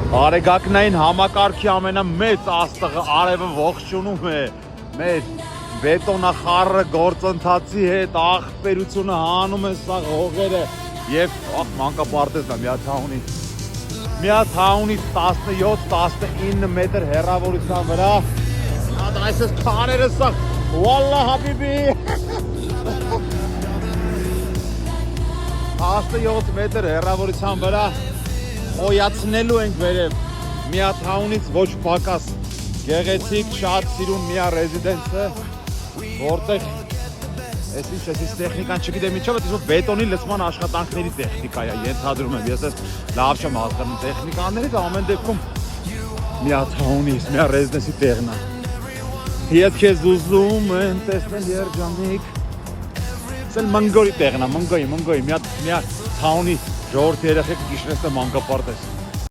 Բարեկակնային համակարգի ամենամեծ աստղը արևը ողջունում է մեր բետոնախառը գործընթացի հետ աղբերությունը հանում է սա հողերը և մանկապարտեզն է Միաթաունից 17-19 մետր հեռավորության վրա այս քարերը սա Վալլա հաբիբի 17 մետր հեռավորության վրա օյացնելու ենք վերև Միաթաունից ոչ պակաս գեղեցիկ շատ սիրուն միա ռեզիդենսը որտեղ ես տեխնիկան չգիտեմ ինչով է բետոնի լցման աշխատանքների տեխնիկա է ենթադրում եմ ես լավ չեմ հասկանում տեխնիկաներից ամեն դեպքում Միաթաունից միա ռեզիդենսի տեղն է Հետ քեզ ուզում են տեսնել երջանիկ Սել մնգոյի տեղն է մնգոյի Միաթաունի ժողովրդի երեխեք գիշերեսը մանկապարտեզ